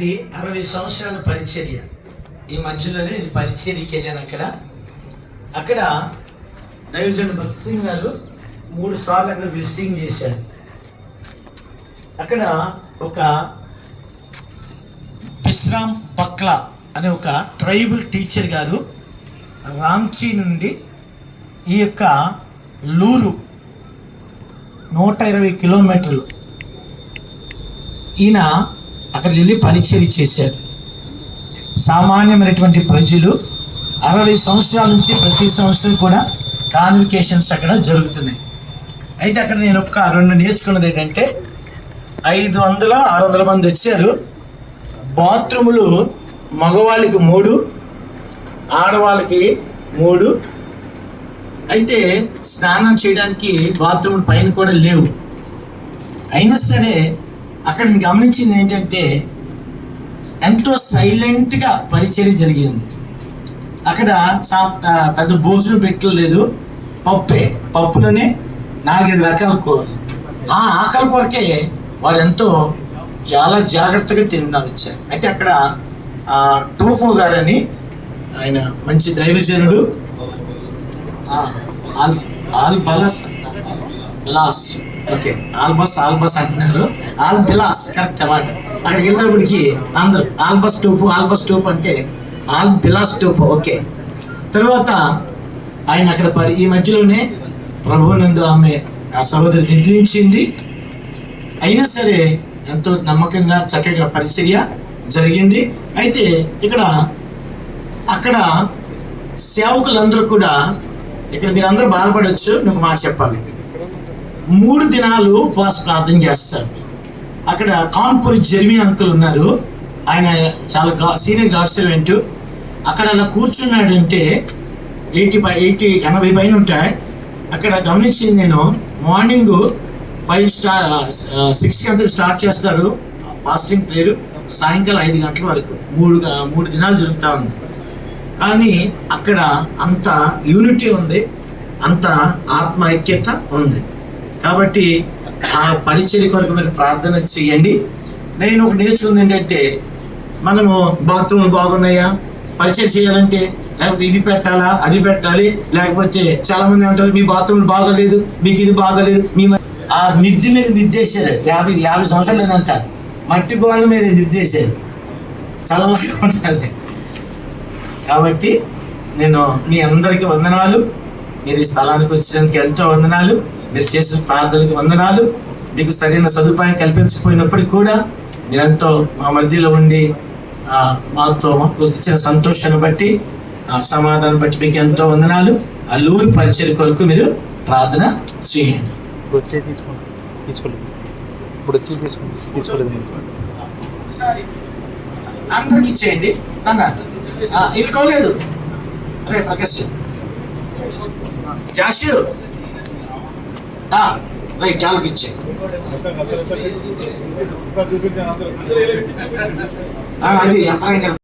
అది 60 సంవత్సరాల పరిచర్య. ఈ మధ్యలోనే నేను పరిచర్యకి వెళ్ళాను. అక్కడ దైవజనుడు భక్త్ సింగ్ గారు 3 సార్లు అక్కడ విజిటింగ్ చేశారు. అక్కడ ఒక బిశ్రామ్ పక్లా అనే ఒక ట్రైబల్ టీచర్ గారు రాంచీ నుండి ఈ యొక్క లూరు 120 కిలోమీటర్లు ఈయన అక్కడికి వెళ్ళి పరిచర్య చేశారు. సామాన్యమైనటువంటి ప్రజలు 60 సంవత్సరాల నుంచి ప్రతి సంవత్సరం కూడా కాన్వికేషన్స్ అక్కడ జరుగుతున్నాయి. అయితే అక్కడ నేను ఒక 2 నేర్చుకున్నది ఏంటంటే 500-600 మంది వచ్చారు. బాత్రూములు మగవాళ్ళకి 3, ఆడవాళ్ళకి 3. అయితే స్నానం చేయడానికి బాత్రూములు పైన కూడా లేవు. అయినా సరే అక్కడ నేను గమనించింది ఏంటంటే ఎంతో సైలెంట్గా పరిచర్య జరిగింది. అక్కడ పెద్ద భోజనం పెట్టలేదు, పప్పులోనే 4-5 రకాల కూరలు. ఆ ఆకలి కొరకే వారు ఎంతో చాలా జాగ్రత్తగా తిన్నారు వచ్చారు. అయితే అక్కడ టోఫో గారని ఆయన మంచి దైవజనుడు, ఆల్బస్ అంటున్నారు, బిలాస్ కరెక్ట్ అన్నమాట. అక్కడికి వెళ్ళినప్పటికి అందరూ ఆల్బస్ టోపు అంటే బిలాస్ టోపు. ఓకే. తర్వాత ఆయన అక్కడ ఈ మధ్యలోనే ప్రభువునందు ఆమె ఆ సహోదరి నిద్రించింది. అయినా సరే ఎంతో నమ్మకంగా చక్కగా పరిచర్య జరిగింది. అయితే అక్కడ సేవకులందరూ కూడా ఇక్కడ మీరందరూ బాధపడవచ్చు. ఒక మాట చెప్పాలి, 3 దినాలు ఉపవాస ప్రార్థన చేస్తారు. అక్కడ కాన్పూర్ జెర్మీ అంకుల్ ఉన్నారు. ఆయన చాలా సీనియర్ గాడ్ సర్వెంట్. అక్కడ అలా కూర్చున్నాడంటే 80 పైన ఉంటాయి. అక్కడ గమనించింది నేను, మార్నింగ్ 6కి అంతా స్టార్ట్ చేస్తారు ఫాస్టింగ్ ప్రేయర్, సాయంకాలం 5 గంటల వరకు 3 దినాలు జరుగుతూ ఉంది. కానీ అక్కడ అంత యూనిటీ ఉంది, అంత ఆత్మ ఐక్యత ఉంది. కాబట్టి ఆ పరిచర్య కొరకు మీరు ప్రార్థన చేయండి. నేను ఒక నేర్చుకుంది ఏంటంటే, మనము బాత్రూమ్లు బాగున్నాయా, పరిచర్య చేయాలంటే లేకపోతే ఇది పెట్టాలా అది పెట్టాలి, లేకపోతే చాలా మంది ఏమంటారు మీ బాత్రూమ్లు బాగోలేదు, మీకు ఇది బాగోలేదు. ఆ మిద్ది మీద నిద్దేశారు. 50 సంవత్సరాలు లేదంట, మట్టి గోడల మీద నిద్దేశారు. చాలా ఉంటుంది. కాబట్టి నేను మీ అందరికీ వందనాలు. మీరు ఈ స్థలానికి వచ్చినందుకు ఎంతో వందనాలు. మీరు చేసిన ప్రార్థనలకు వందనాలు. మీకు సరైన సదుపాయం కల్పించకపోయినప్పటికీ కూడా మీరెంతో మా మధ్యలో ఉండి మాకు ఇచ్చిన సంతోషాన్ని బట్టి, సమాధానం బట్టి మీకు ఎంతో వందనాలు. ఆ లూరు పరిచర్య కొరకు మీరు ప్రార్థన చేయండి. అందరికి ఇచ్చేయండి. ఇంకోలేదు అరే ప్రకాష్ జాషు రైట్, వాళ్ళకి ఇచ్చే అది అసలు